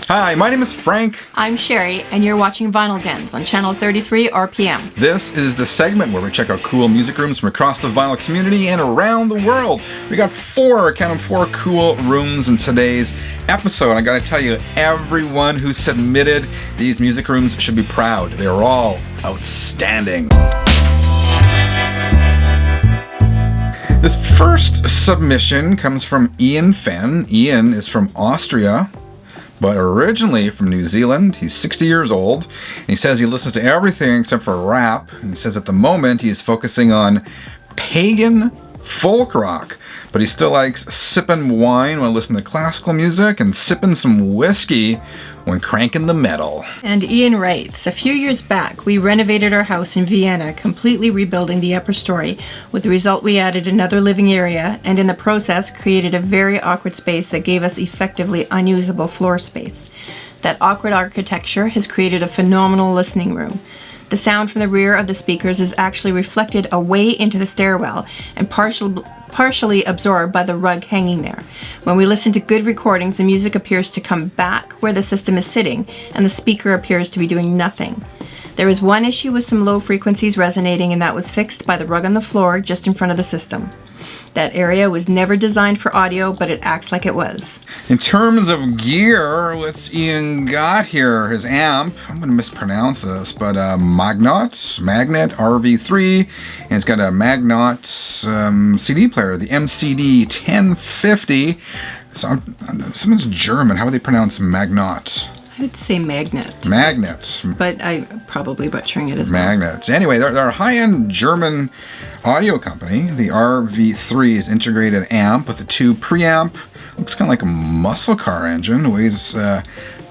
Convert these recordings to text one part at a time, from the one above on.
Hi, my name is Frank. I'm Sherry, and you're watching Vinyl DENS on channel 33 RPM. This is the segment where we check out cool music rooms from across the vinyl community and around the world. We got four cool rooms in today's episode. I gotta tell you, everyone who submitted these music rooms should be proud. They're all outstanding. This first submission comes from Ian Fenn. Ian is from Austria, but originally from New Zealand. He's 60 years old, and he says he listens to everything except for rap. And he says at the moment he's focusing on pagan folk rock, but he still likes sipping wine while listening to classical music and sipping some whiskey when cranking the metal. And Ian writes, a few years back, we renovated our house in Vienna, completely rebuilding the upper story. With the result, we added another living area, and in the process, created a very awkward space that gave us effectively unusable floor space. That awkward architecture has created a phenomenal listening room. The sound from the rear of the speakers is actually reflected away into the stairwell and partially absorbed by the rug hanging there. When we listen to good recordings, the music appears to come back where the system is sitting, and the speaker appears to be doing nothing. There is one issue with some low frequencies resonating, and that was fixed by the rug on the floor just in front of the system. That area was never designed for audio, but it acts like it was. In terms of gear, what's Ian got here? His amp, I'm going to mispronounce this, but Magnet RV3, and it's got a Magnet CD player, the MCD 1050. Something's German. How would they pronounce Magnet? I'd say Magnet. Magnet. But I'm probably butchering it as well. Magnet. Anyway, they're a high-end German audio company. The RV3 is integrated amp with a 2 preamp. Looks kind of like a muscle car engine. Weighs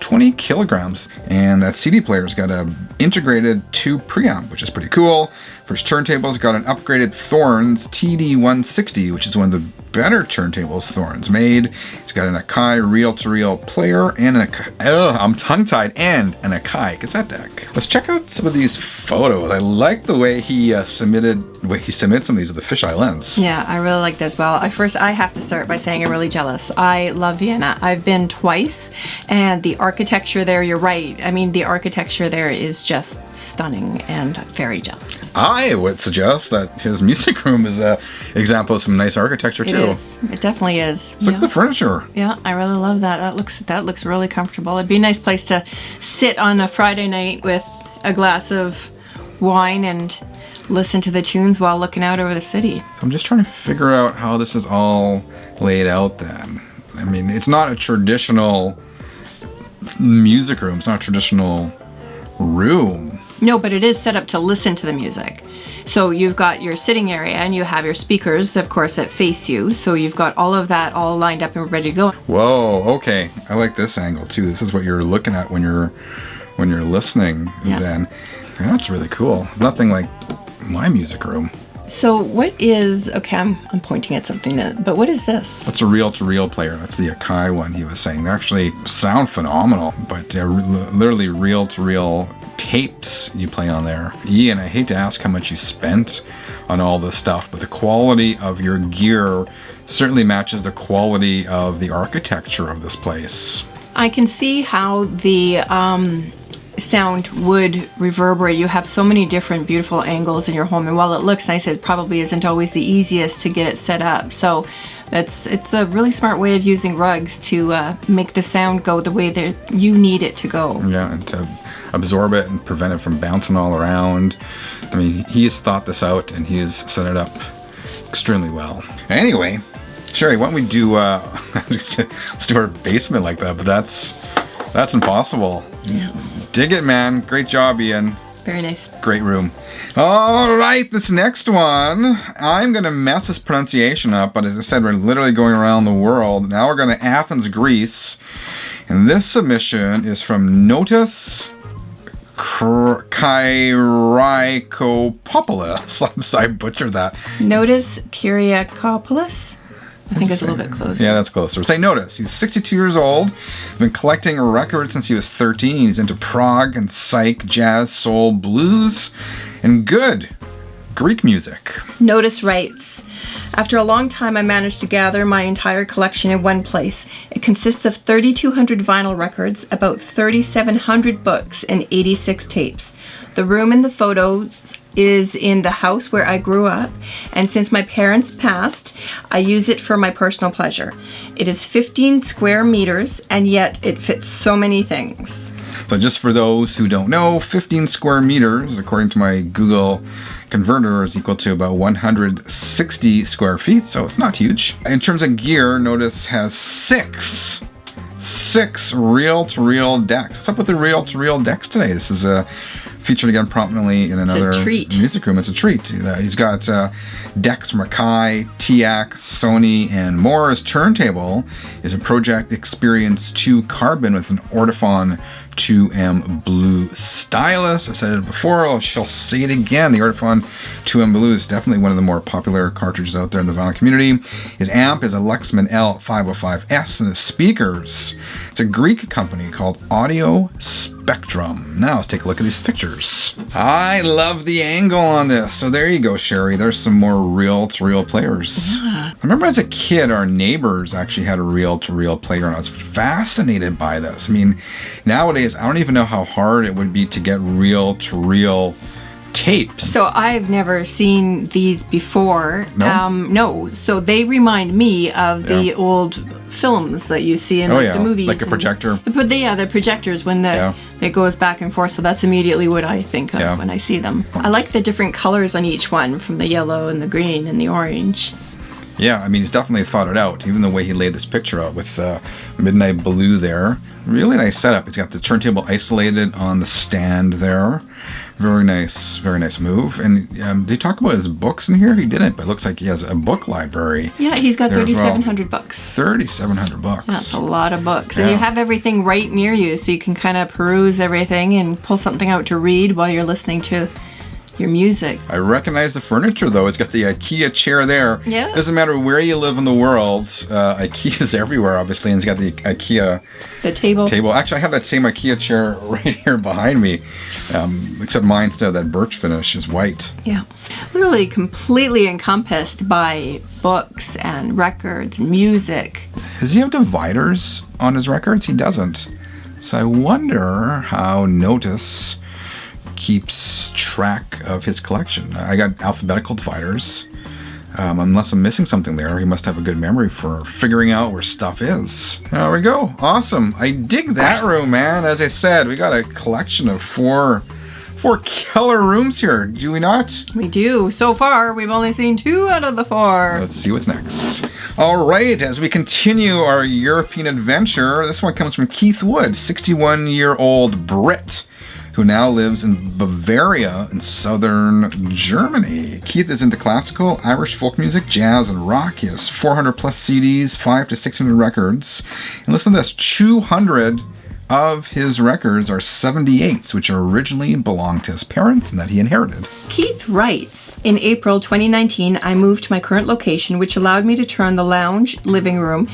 20 kilograms. And that CD player's got a integrated 2 preamp, which is pretty cool. For his turntables, got an upgraded Thorns TD160, which is one of the better turntables Thorns made. It's got an Akai reel-to-reel player and I'm tongue-tied, and an Akai cassette deck. Let's check out some of these photos. I like the way he submitted some of these with the fisheye lens. Yeah, I really like that as well. I have to start by saying I'm really jealous. I love Vienna. I've been twice, and the architecture there, you're right. I mean, the architecture there is just stunning, and very jealous. I would suggest that his music room is an example of some nice architecture too. It is. It definitely is. Look at the furniture. Yeah, I really love that. That looks really comfortable. It'd be a nice place to sit on a Friday night with a glass of wine and listen to the tunes while looking out over the city. I'm just trying to figure out how this is all laid out then. I mean, it's not a traditional music room. It's not a traditional room. No, but it is set up to listen to the music. So you've got your sitting area, and you have your speakers, of course, that face you. So you've got all of that all lined up and ready to go. Whoa, okay. I like this angle too. This is what you're looking at when you're listening. Yeah. Then that's really cool. Nothing like my music room. So what is, okay, I'm pointing at something, but what is this? That's a reel-to-reel player. That's the Akai one he was saying. They actually sound phenomenal, but literally reel-to-reel tapes you play on there. Ian, I hate to ask how much you spent on all this stuff, but the quality of your gear certainly matches the quality of the architecture of this place. I can see how the sound would reverberate. You have so many different beautiful angles in your home, and while it looks nice, it probably isn't always the easiest to get it set up. So it's a really smart way of using rugs to make the sound go the way that you need it to go. Yeah, and to absorb it and prevent it from bouncing all around. I mean, he has thought this out, and he has set it up extremely well. Anyway, Sherry, why don't we do let's do our basement like that, but that's impossible. Yeah. Dig it, man. Great job, Ian. Very nice. Great room. All right, this next one, I'm going to mess this pronunciation up, but as I said, we're literally going around the world. Now we're going to Athens, Greece, and this submission is from Notis Kyriakopoulos. I'm sorry, I butchered that. Notis Kyriakopoulos? I think it's a little bit closer. Yeah, that's closer. Say Notice. He's 62 years old. Been collecting records since he was 13. He's into prog and psych, jazz, soul, blues, and good Greek music. Notice writes, after a long time I managed to gather my entire collection in one place. It consists of 3,200 vinyl records, about 3,700 books, and 86 tapes. The room in the photos is in the house where I grew up, and since my parents passed, I use it for my personal pleasure. It is 15 square meters, and yet it fits so many things. So just for those who don't know, 15 square meters, according to my Google converter, is equal to about 160 square feet, so it's not huge. In terms of gear, notice has six reel-to-reel decks. What's up with the reel-to-reel decks today? This is featured again prominently in another music room. It's a treat. He's got decks from Akai, TIAC, Sony, and more. His turntable is a Project Experience 2 Carbon with an Ortophon 2M Blue stylus. I said it before, I shall say it again. The Ortophon 2M Blue is definitely one of the more popular cartridges out there in the vinyl community. His amp is a Lexman L505S, and his speakers, it's a Greek company called Audio Spectrum. Now let's take a look at these pictures. I love the angle on this. So there you go, Sherry. There's some more reel-to-reel players. Yeah. I remember as a kid, our neighbors actually had a reel-to-reel player, and I was fascinated by this. I mean, nowadays, I don't even know how hard it would be to get reel-to-reel tapes. So I've never seen these before. No? No. So they remind me of the old films that you see in the movies. Like a projector. But the projectors when it goes back and forth. So that's immediately what I think of when I see them. I like the different colors on each one, from the yellow and the green and the orange. Yeah, I mean, he's definitely thought it out, even the way he laid this picture out with Midnight Blue there. Really nice setup. He's got the turntable isolated on the stand there. Very nice move. And did he talk about his books in here? He didn't, but it looks like he has a book library. Yeah, he's got 3,700 books. 3,700 books. That's a lot of books. And you have everything right near you, so you can kind of peruse everything and pull something out to read while you're listening to your music. I recognize the furniture, though. It's got the IKEA chair there. Yeah. Doesn't matter where you live in the world. IKEA is everywhere, obviously, and it's got the IKEA table. Actually, I have that same IKEA chair right here behind me, except mine, instead of that birch finish, is white. Yeah. Literally completely encompassed by books and records and music. Does he have dividers on his records? He doesn't. So I wonder how Notice keeps track of his collection. I got alphabetical dividers. Unless I'm missing something there, he must have a good memory for figuring out where stuff is. There we go. Awesome. I dig that room, man. As I said, we got a collection of four killer rooms here. Do we not? We do. So far, we've only seen 2 out of the 4. Let's see what's next. All right, as we continue our European adventure, this one comes from Keith Wood, 61-year-old Brit, who now lives in Bavaria in southern Germany. Keith is into classical, Irish folk music, jazz, and rock. He has 400 plus CDs, 500 to 600 records. And listen to this, 200 of his records are 78s, which originally belonged to his parents and that he inherited. Keith writes, in April 2019, I moved to my current location, which allowed me to turn the lounge living room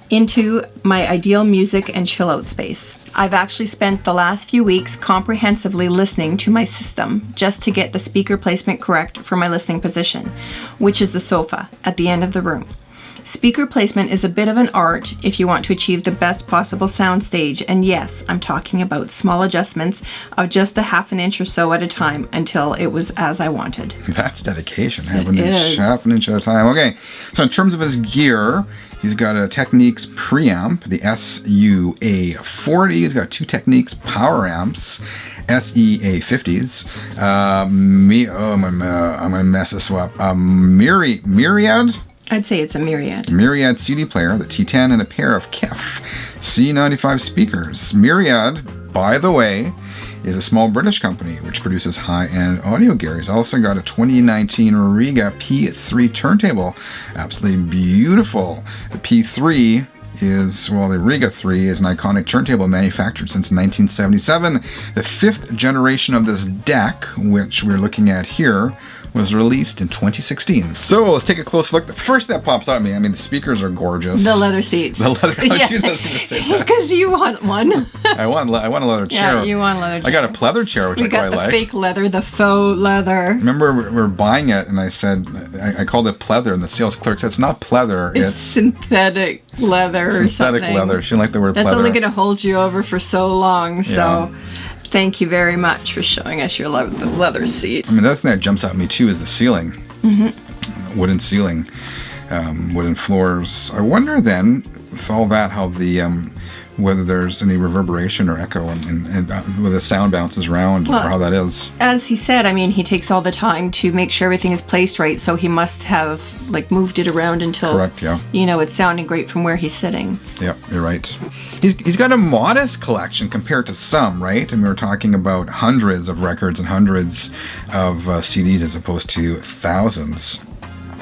into my ideal music and chill out space. I've actually spent the last few weeks comprehensively listening to my system just to get the speaker placement correct for my listening position, which is the sofa at the end of the room. Speaker placement is a bit of an art if you want to achieve the best possible sound stage, and yes, I'm talking about small adjustments of just a half an inch or so at a time until it was as I wanted. That's dedication, half an inch at a time. Okay, so in terms of his gear, he's got a Technics preamp, the SUA40. He's got 2 Technics power amps, SEA50s. I'm gonna mess this up. Myriad? I'd say it's a Myriad. Myriad CD player, the T10, and a pair of KEF C95 speakers. Myriad, by the way, is a small British company which produces high-end audio gear. He's also got a 2019 Riga P3 turntable. Absolutely beautiful. The P3 the Riga 3 is an iconic turntable manufactured since 1977. The 5th generation of this deck, which we're looking at here, was released in 2016. So let's take a close look. The first that pops out at me, I mean, the speakers are gorgeous. The leather seats. The leather. Yeah. I was going to say that. Because you want one. I want a leather chair. Yeah, you want a leather chair. I got a pleather chair, which I quite like. We got the fake leather, the faux leather. Remember, we were buying it, and I said, I called it pleather, and the sales clerk said, it's not pleather, It's synthetic leather or something. synthetic leather. She didn't like the word That's pleather. only going to hold you over for so long, so... Yeah. Thank you very much for showing us your the leather seat. I mean, the other thing that jumps out at me, too, is the ceiling. Mm-hmm. Wooden ceiling. Wooden floors. I wonder then, with all that, how the... whether there's any reverberation or echo and whether the sound bounces around or how that is. As he said, I mean, he takes all the time to make sure everything is placed right, so he must have like moved it around until, correct, yeah. You know, it's sounding great from where he's sitting. Yep, you're right. He's got a modest collection compared to some, right? And we were talking about hundreds of records and hundreds of CDs as opposed to thousands.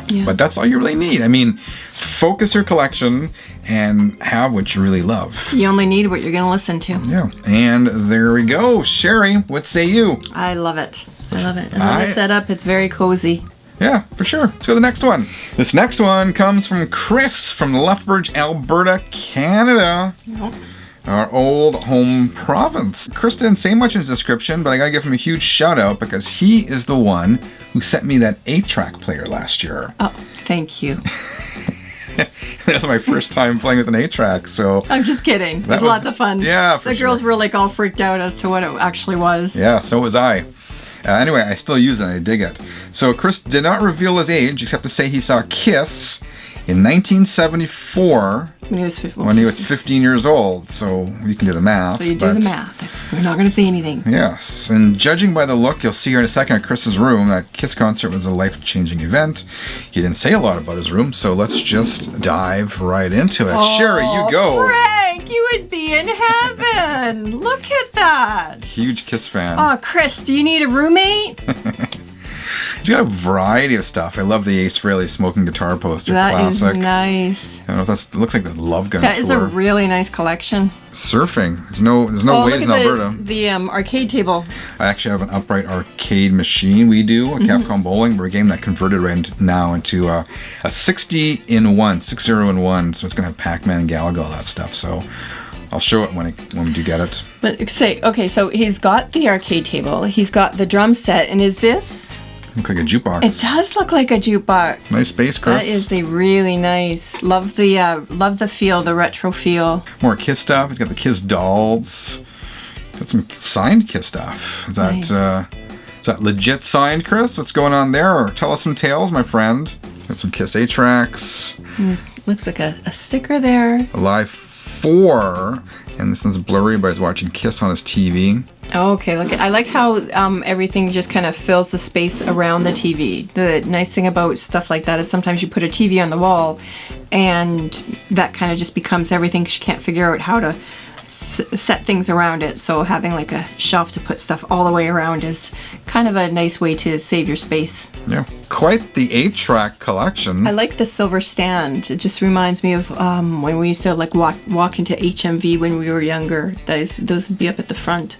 Yeah. But that's all you really need. I mean, focus your collection and have what you really love. You only need what you're going to listen to. Yeah. And there we go. Sherry, what say you? I love it. I love it. I love the setup. It's very cozy. Yeah, for sure. Let's go to the next one. This next one comes from Chris from Lethbridge, Alberta, Canada. Yep. Our old home province. Chris didn't say much in his description, but I gotta give him a huge shout out because he is the one who sent me that 8-track player last year. Oh, thank you. That was my first time playing with an 8-track, so... I'm just kidding. It was lots of fun. Yeah, for The sure. girls were like all freaked out as to what it actually was. Yeah, so was I. Anyway, I still use it and I dig it. So Chris did not reveal his age, except to say he saw Kiss in 1974 when he was 15 years old. So you can do the math. So you do the math. We're not going to say anything. Yes, and judging by the look, you'll see here in a second at Chris's room, that Kiss concert was a life-changing event. He didn't say a lot about his room, so let's just dive right into it. Sherry, you go. Frank, you would be in heaven. Look at that. Huge Kiss fan. Oh, Chris, do you need a roommate? He's got a variety of stuff. I love the Ace Frehley smoking guitar poster. That classic. is nice. I don't know if it looks like the Love Gun That tour. is a really nice collection. Surfing. There's no waves in Alberta. The arcade table. I actually have an upright arcade machine. We do a Capcom bowling. We're a game that converted right now into a 60-in-1, 60-in-1. So it's gonna have Pac-Man and Galaga, all that stuff. So I'll show it when we do get it. But so he's got the arcade table. He's got the drum set, and is this? Looks like a jukebox. It does look like a jukebox. Nice bass, Chris. That is a really nice. Love the feel, the retro feel. More Kiss stuff. He's got the Kiss dolls. Got some signed Kiss stuff. Is that legit signed, Chris? What's going on there? Or tell us some tales, my friend. Got some Kiss 8-tracks. Looks like a sticker there. Alive 4. And this one's blurry, but he's watching Kiss on his TV. Oh, okay, look, I like how everything just kind of fills the space around the TV. The nice thing about stuff like that is sometimes you put a TV on the wall and that kind of just becomes everything because you can't figure out how to set things around it. So having like a shelf to put stuff all the way around is kind of a nice way to save your space. Yeah, quite the 8-track collection. I like the silver stand. It just reminds me of when we used to like walk into HMV when we were younger. Those would be up at the front.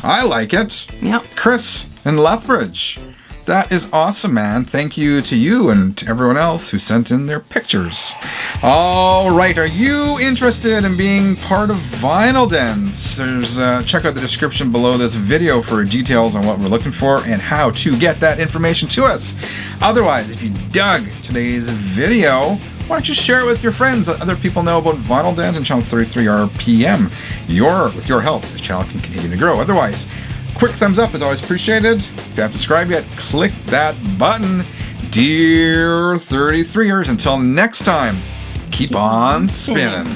I like it. Yep. Chris in Lethbridge. That is awesome, man. Thank you to you and to everyone else who sent in their pictures. All right, are you interested in being part of Vinyl Dens? Check out the description below this video for details on what we're looking for and how to get that information to us. Otherwise, if you dug today's video, why don't you share it with your friends? Let other people know about Vinyl Dens and Channel 33 RPM. With your help, this channel can continue to grow. Otherwise, quick thumbs up is always appreciated. If you haven't subscribed yet, click that button. Dear 33ers, until next time, keep on spinning.